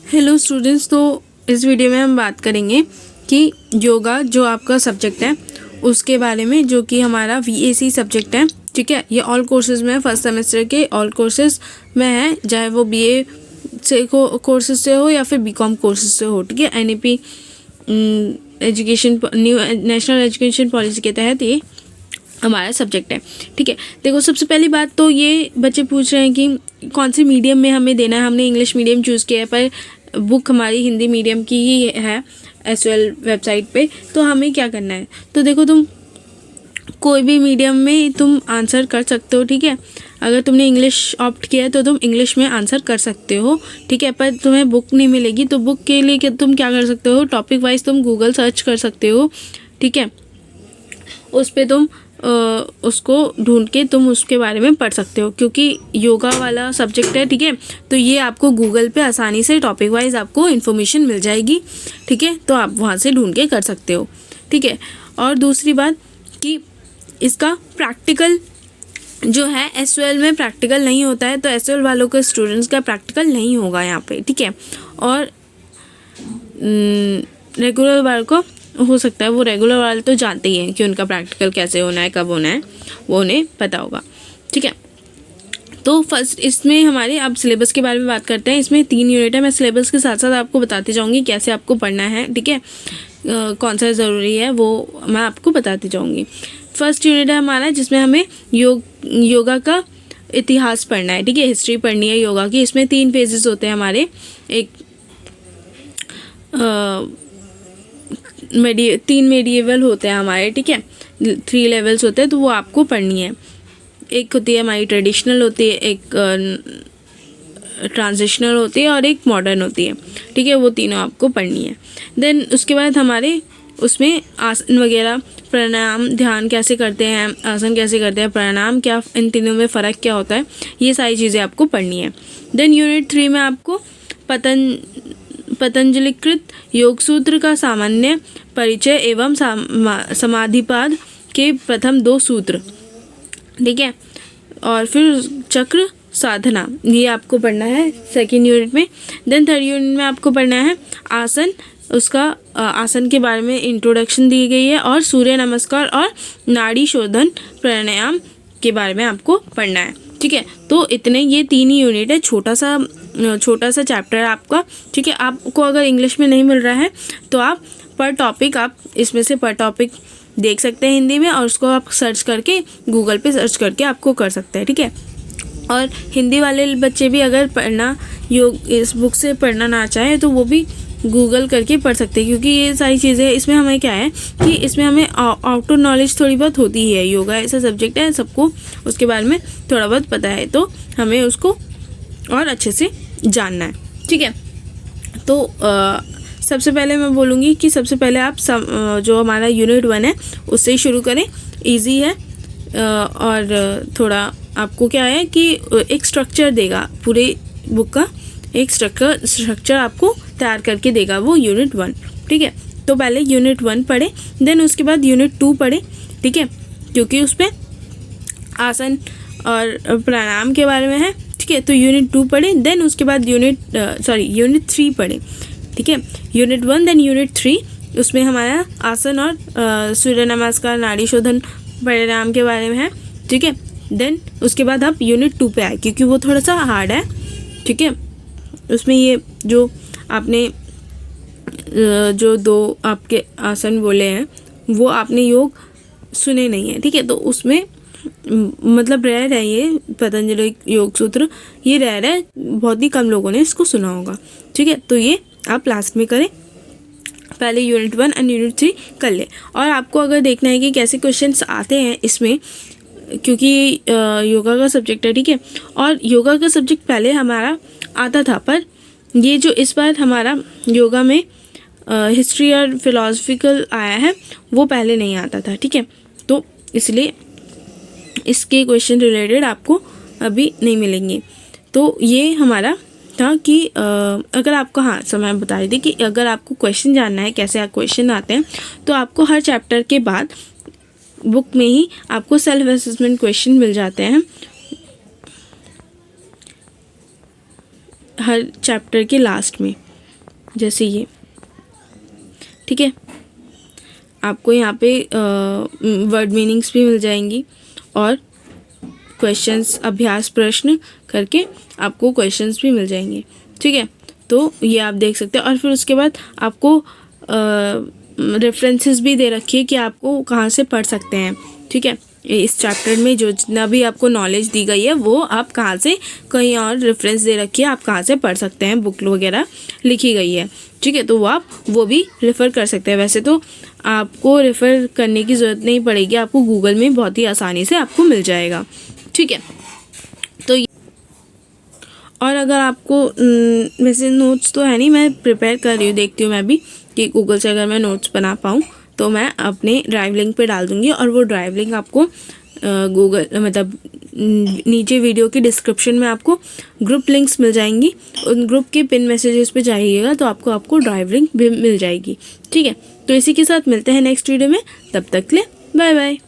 Hello students, तो इस video में हम बात करेंगे कि योगा जो आपका सब्जेक्ट है उसके बारे में, जो कि हमारा VAC सब्जेक्ट है। ठीक है, ये ऑल कोर्सेज़ में फर्स्ट सेमेस्टर के ऑल कोर्सेज़ में है, चाहे वो BA से कोर्सेज से हो या फिर BCom कोर्सेज से हो। ठीक है, NEP education new national education policy के तहत ये हमारा सब्जेक्ट है। ठीक है, देखो सबसे पहली बात तो ये बच्चे पूछ रहे हैं कि कौन से मीडियम में हमें देना है। हमने इंग्लिश मीडियम चूज़ किया है, पर बुक हमारी हिंदी मीडियम की ही है SOL वेबसाइट पे। तो हमें क्या करना है, तो देखो तुम कोई भी मीडियम में तुम आंसर कर सकते हो। ठीक है, अगर तुमने इंग्लिश ऑप्ट किया है तो तुम इंग्लिश में आंसर कर सकते हो। ठीक है, पर तुम्हें बुक नहीं मिलेगी, तो बुक के लिए तुम क्या कर सकते हो, टॉपिक वाइज तुम गूगल सर्च कर सकते हो। ठीक है, उस पर तुम उसको ढूंढ के तुम उसके बारे में पढ़ सकते हो, क्योंकि योगा वाला सब्जेक्ट है। ठीक है, तो ये आपको गूगल पे आसानी से टॉपिक वाइज आपको इन्फॉर्मेशन मिल जाएगी। ठीक है, तो आप वहाँ से ढूंढ के कर सकते हो। ठीक है, और दूसरी बात कि इसका प्रैक्टिकल जो है SOL में प्रैक्टिकल नहीं होता है, तो SOL वालों के स्टूडेंट्स का प्रैक्टिकल नहीं होगा यहाँ पे। ठीक है, और रेगुलर वालों को हो सकता है, वो रेगुलर वाले तो जानते ही हैं कि उनका प्रैक्टिकल कैसे होना है, कब होना है, वो उन्हें पता होगा। ठीक है, तो फर्स्ट इसमें हमारे अब सिलेबस के बारे में बात करते हैं। इसमें 3 यूनिट है, मैं सिलेबस के साथ साथ आपको बताती जाऊंगी कैसे आपको पढ़ना है। ठीक है, कौन सा ज़रूरी है वो मैं आपको बताती जाऊंगी। फर्स्ट यूनिट है हमारा, जिसमें हमें योगा का इतिहास पढ़ना है। ठीक है, हिस्ट्री पढ़नी है योगा की। इसमें 3 फेजेस होते हैं हमारे, एक 3 मेडिएवल होते हैं हमारे। ठीक है, 3 लेवल्स होते हैं, तो वो आपको पढ़नी है। एक होती है हमारी ट्रेडिशनल होती है, एक ट्रांजिशनल होती है और एक मॉडर्न होती है। ठीक है, वो तीनों आपको पढ़नी है। देन उसके बाद हमारे उसमें आसन वगैरह, प्राणायाम, ध्यान कैसे करते हैं, आसन कैसे करते हैं, प्राणायाम क्या, इन तीनों में फ़र्क क्या होता है, ये सारी चीज़ें आपको पढ़नी है। देन यूनिट 3 में आपको पतंजलिकृत योग सूत्र का सामान्य परिचय एवं समाधिपाद के प्रथम 2 सूत्र। ठीक है, और फिर चक्र साधना, ये आपको पढ़ना है सेकेंड यूनिट में। देन थर्ड यूनिट में आपको पढ़ना है आसन, उसका आसन के बारे में इंट्रोडक्शन दी गई है, और सूर्य नमस्कार और नाड़ी शोधन प्राणायाम के बारे में आपको पढ़ना है। ठीक है, तो इतने ये 3 ही यूनिट है, छोटा सा चैप्टर है आपका। ठीक है, आपको अगर इंग्लिश में नहीं मिल रहा है तो आप पर टॉपिक, आप इसमें से पर टॉपिक देख सकते हैं हिंदी में, और उसको आप सर्च करके गूगल पे सर्च करके आपको कर सकते हैं। ठीक है, और हिंदी वाले बच्चे भी अगर पढ़ना इस बुक से पढ़ना ना चाहे तो वो भी गूगल करके पढ़ सकते हैं, क्योंकि ये सारी चीज़ें इसमें हमें क्या है कि इसमें हमें आउटर नॉलेज थोड़ी बहुत होती ही है। योगा ऐसा सब्जेक्ट है, सबको उसके बारे में थोड़ा बहुत पता है, तो हमें उसको और अच्छे से जानना है। ठीक है, तो सबसे पहले मैं बोलूँगी कि सबसे पहले आप जो हमारा यूनिट 1 है उससे ही शुरू करें, इजी है। और थोड़ा आपको क्या है कि एक स्ट्रक्चर देगा, पूरे बुक का एक स्ट्रक्चर आपको तैयार करके देगा वो यूनिट 1। ठीक है, तो पहले यूनिट 1 पढ़े, देन उसके बाद यूनिट 2 पढ़े। ठीक है, क्योंकि उस पर आसन और प्राणायाम के बारे में है। ठीक है, तो यूनिट 2 पढ़े, देन उसके बाद यूनिट 3 पढ़े। ठीक है, यूनिट 1 देन यूनिट 3, उसमें हमारा आसन और सूर्य नमस्कार, नाड़ी शोधन प्राणायाम के बारे में है। ठीक है, देन उसके बाद आप यूनिट 2 पे आए, क्योंकि वो थोड़ा सा हार्ड है। ठीक है, उसमें ये जो आपने जो 2 आपके आसन बोले हैं वो आपने योग सुने नहीं है। ठीक है, तो उसमें मतलब रेयर है ये पतंजलि योग सूत्र, ये रेयर है, बहुत ही कम लोगों ने इसको सुना होगा। ठीक है, तो ये आप लास्ट में करें, पहले यूनिट 1 एंड यूनिट 3 कर ले। और आपको अगर देखना है कि कैसे क्वेश्चंस आते हैं इसमें, क्योंकि योगा का सब्जेक्ट है। ठीक है, और योगा का सब्जेक्ट पहले हमारा आता था, पर ये जो इस बार हमारा योगा में हिस्ट्री और फिलोसफिकल आया है वो पहले नहीं आता था। ठीक है, तो इसलिए इसके क्वेश्चन रिलेटेड आपको अभी नहीं मिलेंगे। तो ये हमारा था कि अगर आपको समय बता रही थी कि अगर आपको क्वेश्चन जानना है कैसे क्वेश्चन आते हैं, तो आपको हर चैप्टर के बाद बुक में ही आपको सेल्फ असेसमेंट क्वेश्चन मिल जाते हैं। हर चैप्टर के लास्ट में। जैसे ये, ठीक है। आपको यहाँ पे वर्ड मीनिंग्स भी मिल जाएंगी और क्वेश्चंस, अभ्यास प्रश्न करके आपको क्वेश्चंस भी मिल जाएंगे, ठीक है। तो ये आप देख सकते हैं। और फिर उसके बाद आपको रेफरेंसेस भी दे रखी है कि आपको कहाँ से पढ़ सकते हैं, ठीक है। इस चैप्टर में जो जितना भी आपको नॉलेज दी गई है वो आप कहाँ से, कहीं और रेफरेंस दे रखी है, आप कहाँ से पढ़ सकते हैं, बुक वगैरह लिखी गई है, ठीक है। तो वो भी रेफ़र कर सकते हैं। वैसे तो आपको रेफ़र करने की ज़रूरत नहीं पड़ेगी, आपको गूगल में बहुत ही आसानी से आपको मिल जाएगा, ठीक है। तो और अगर आपको वैसे नोट्स तो है नहीं, मैं प्रिपेयर कर रही हूँ, देखती हूँ मैं भी कि गूगल से अगर मैं नोट्स बना पाऊँ तो मैं अपने ड्राइव लिंक पे डाल दूँगी। और वो ड्राइव लिंक आपको गूगल मतलब नीचे वीडियो की डिस्क्रिप्शन में आपको ग्रुप लिंक्स मिल जाएंगी। उन ग्रुप के पिन मैसेजेस पे जाइएगा तो आपको ड्राइव लिंक भी मिल जाएगी, ठीक है। तो इसी के साथ मिलते हैं नेक्स्ट वीडियो में, तब तक के लिए बाय बाय।